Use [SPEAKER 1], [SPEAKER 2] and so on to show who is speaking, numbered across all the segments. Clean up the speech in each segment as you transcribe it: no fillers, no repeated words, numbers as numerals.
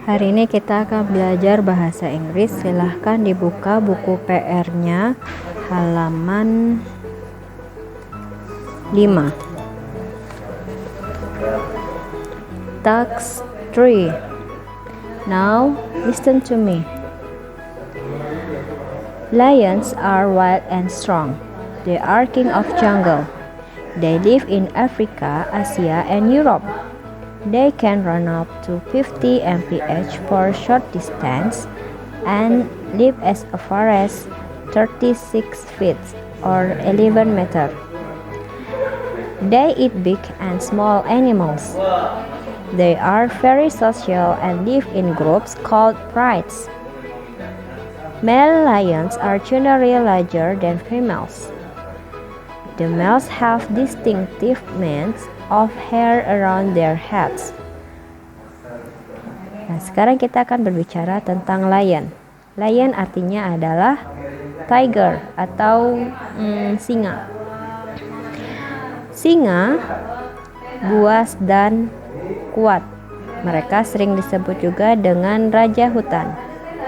[SPEAKER 1] Hari ini kita akan belajar bahasa Inggris. Silahkan dibuka buku PR-nya halaman 5. Task 3. Now listen to me. Lions are wild and strong. They are king of jungle. They live in Africa, Asia, and Europe. They can run up to 50 mph for short distance and live as far as 36 feet or 11 meters. They eat big and small animals. They are very social and live in groups called prides. Male lions are generally larger than females. The males have distinctive bands of hair around their heads. Nah, sekarang kita akan berbicara tentang lion. Lion artinya adalah tiger atau singa. Singa buas dan kuat. Mereka sering disebut juga dengan raja hutan.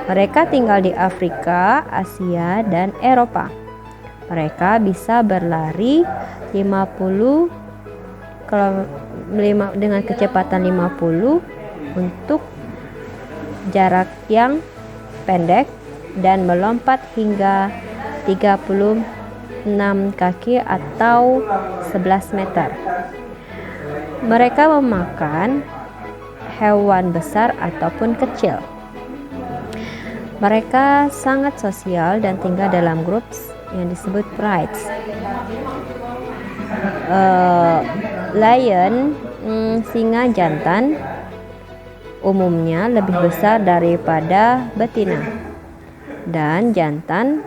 [SPEAKER 1] Mereka tinggal di Afrika, Asia, dan Eropa. Mereka bisa berlari dengan kecepatan 50 untuk jarak yang pendek dan melompat hingga 36 kaki atau 11 meter. Mereka memakan hewan besar ataupun kecil. Mereka sangat sosial dan tinggal dalam grup yang disebut prides. Lion, singa jantan, umumnya lebih besar daripada betina. Dan jantan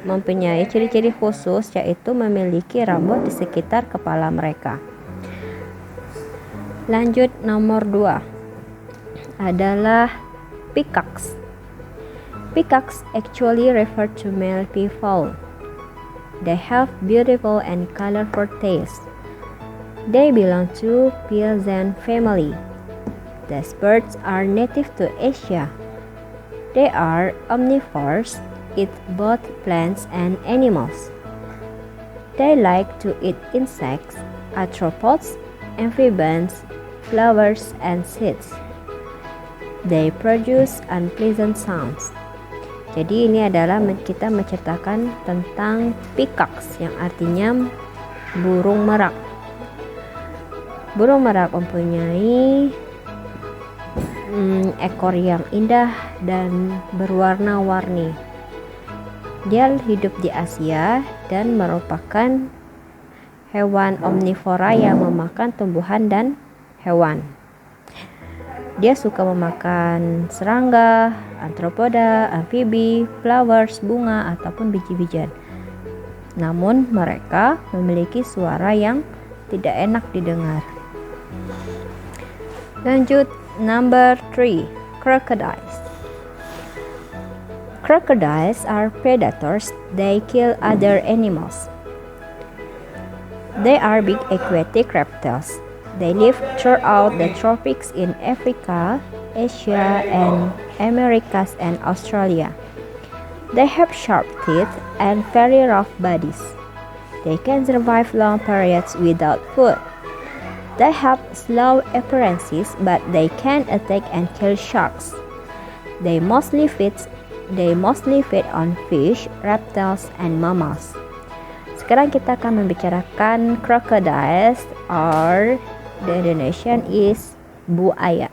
[SPEAKER 1] mempunyai ciri-ciri khusus, yaitu memiliki rambut di sekitar kepala mereka. Lanjut, nomor 2 adalah peacocks. Peacocks actually refer to male people. They have beautiful and colorful tails. They belong to peasant family. These birds are native to Asia. They are omnivores, eat both plants and animals. They like to eat insects, arthropods, amphibians, flowers, and seeds. They produce unpleasant sounds. Jadi ini adalah kita menceritakan tentang peacocks yang artinya burung merak. Burung merak mempunyai ekor yang indah dan berwarna-warni. Dia hidup di Asia dan merupakan hewan omnivora yang memakan tumbuhan dan hewan. Dia suka memakan serangga, arthropoda, amfibi, flowers, bunga, ataupun biji-bijian. Namun mereka memiliki suara yang tidak enak didengar. Lanjut, number 3, crocodiles. Crocodiles are predators. They kill other animals. They are big aquatic reptiles. They live throughout the tropics in Africa, Asia, and Americas and Australia. They have sharp teeth and very rough bodies. They can survive long periods without food. They have slow appearances, but they can attack and kill sharks. They mostly feed on fish, reptiles, and mammals. Sekarang kita akan membicarakan crocodiles, or the Indonesian is buaya.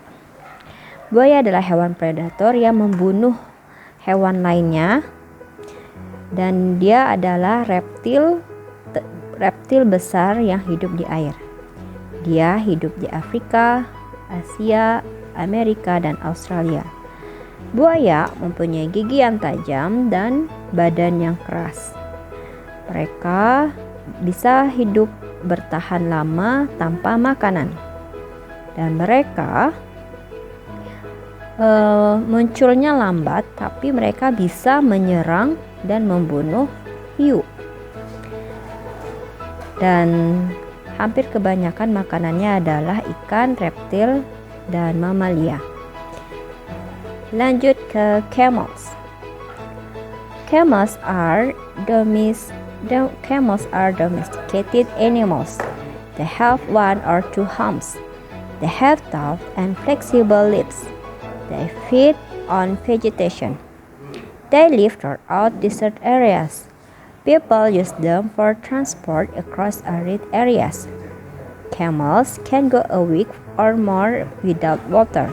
[SPEAKER 1] Buaya adalah hewan predator yang membunuh hewan lainnya, dan dia adalah reptil besar yang hidup di air. Dia hidup di Afrika, Asia, Amerika, dan Australia. Buaya mempunyai gigi yang tajam dan badan yang keras. Mereka bisa hidup bertahan lama tanpa makanan. Dan mereka munculnya lambat, tapi mereka bisa menyerang dan membunuh hiu. Dan hampir kebanyakan makanannya adalah ikan, reptil, dan mamalia. Lanjut ke camels. Camels are domesticated animals. They have 1 or 2 humps. They have tough and flexible lips. They feed on vegetation. They live throughout desert areas. People use them for transport across arid areas. Camels can go a week or more without water.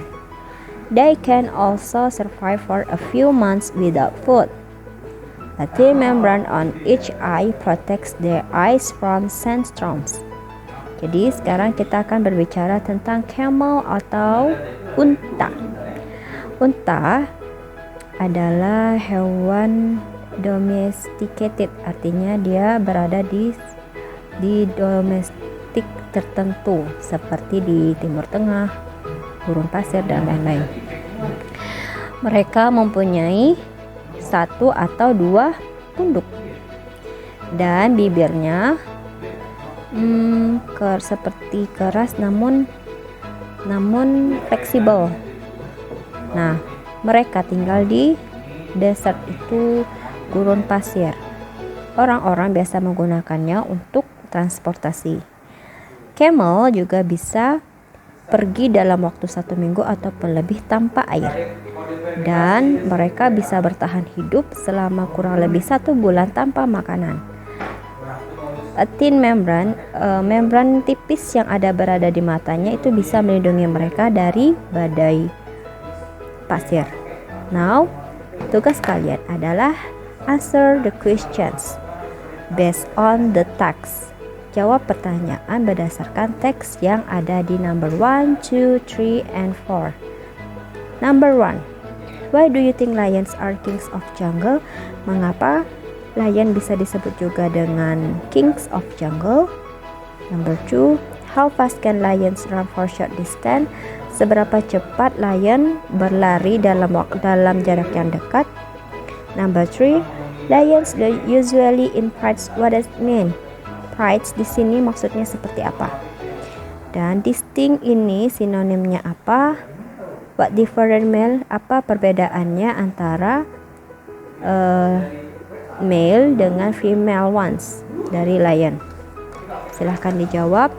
[SPEAKER 1] They can also survive for a few months without food. A thin membrane on each eye protects their eyes from sandstorms. Jadi sekarang kita akan berbicara tentang camel atau unta. Unta adalah hewan domesticated, artinya dia berada di domestik tertentu seperti di Timur Tengah, gurun pasir dan lain-lain. Mereka mempunyai 1 atau 2 tunduk dan bibirnya seperti keras namun fleksibel. Nah, mereka tinggal di desert, itu gurun pasir. Orang-orang biasa menggunakannya untuk transportasi. Camel juga bisa pergi dalam waktu 1 minggu ataupun lebih tanpa air. Dan mereka bisa bertahan hidup selama kurang lebih 1 bulan tanpa makanan. A thin membrane, membran tipis yang berada di matanya itu bisa melindungi mereka dari badai pasir. Now, tugas kalian adalah answer the questions based on the text. Jawab pertanyaan berdasarkan teks yang ada di number 1, 2, 3, and 4. Number 1. Why do you think lions are kings of jungle? Mengapa lion bisa disebut juga dengan kings of jungle? Number 2. How fast can lions run for short distance? Seberapa cepat lion berlari dalam jarak yang dekat? Number 3. Lions usually in prides. What does it mean? Prides di sini maksudnya seperti apa? Dan distinct ini sinonimnya apa? What different male? Apa perbedaannya antara male dengan female ones dari lion? Silahkan dijawab.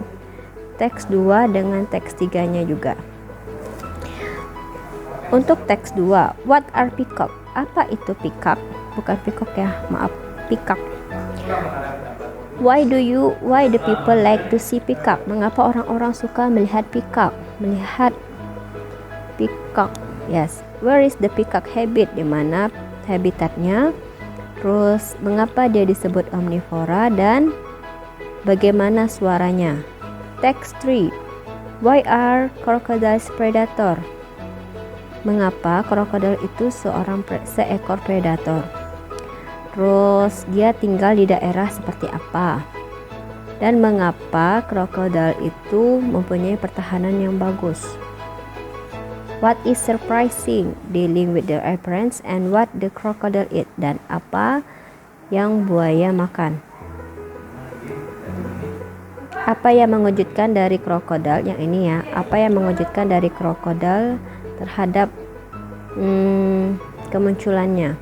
[SPEAKER 1] Teks 2 dengan teks 3-nya juga. Untuk teks 2, what are peacock? Apa itu peacock? Bukan peacock ya, maaf, peacock. Why the people like to see peacock? Mengapa orang-orang suka melihat peacock? Yes. Where is the peacock habit? Di mana habitatnya? Terus mengapa dia disebut omnivora dan bagaimana suaranya? Text 3. Why are crocodiles predator? Mengapa krokodil itu seekor predator? Terus dia tinggal di daerah seperti apa? Dan mengapa krokodil itu mempunyai pertahanan yang bagus? What is surprising dealing with their appearance and what the crocodile eat? Dan apa yang buaya makan? Apa yang mengejutkan dari krokodil? Yang ini ya, apa yang mengejutkan dari krokodil terhadap kemunculannya?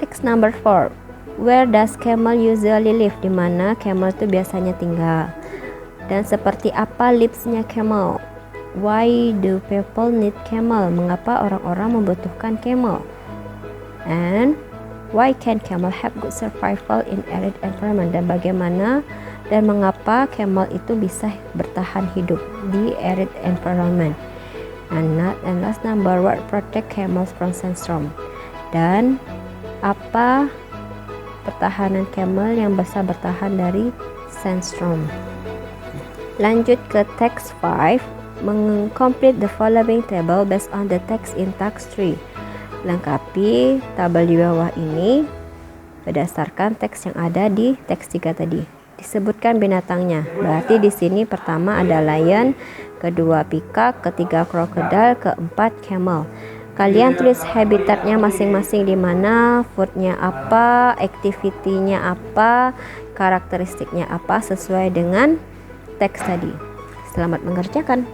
[SPEAKER 1] Text number 4. Where does camel usually live? Di mana camel itu biasanya tinggal? Dan seperti apa lipsnya camel? Why do people need camel? Mengapa orang-orang membutuhkan camel? And why can camel have good survival in arid environment? Dan bagaimana dan mengapa camel itu bisa bertahan hidup di arid environment? And last number, what protect camels from sandstorm? Dan apa pertahanan camel yang bisa bertahan dari sandstorm? Lanjut ke text 5. Complete the following table based on the text in text 3. Lengkapi tabel di bawah ini berdasarkan teks yang ada di teks 3 tadi. Disebutkan binatangnya. Berarti di sini pertama ada lion, kedua peacock, ketiga crocodile, keempat camel. Kalian tulis habitatnya masing-masing di mana, foodnya apa, activity-nya apa, karakteristiknya apa sesuai dengan teks tadi. Selamat mengerjakan.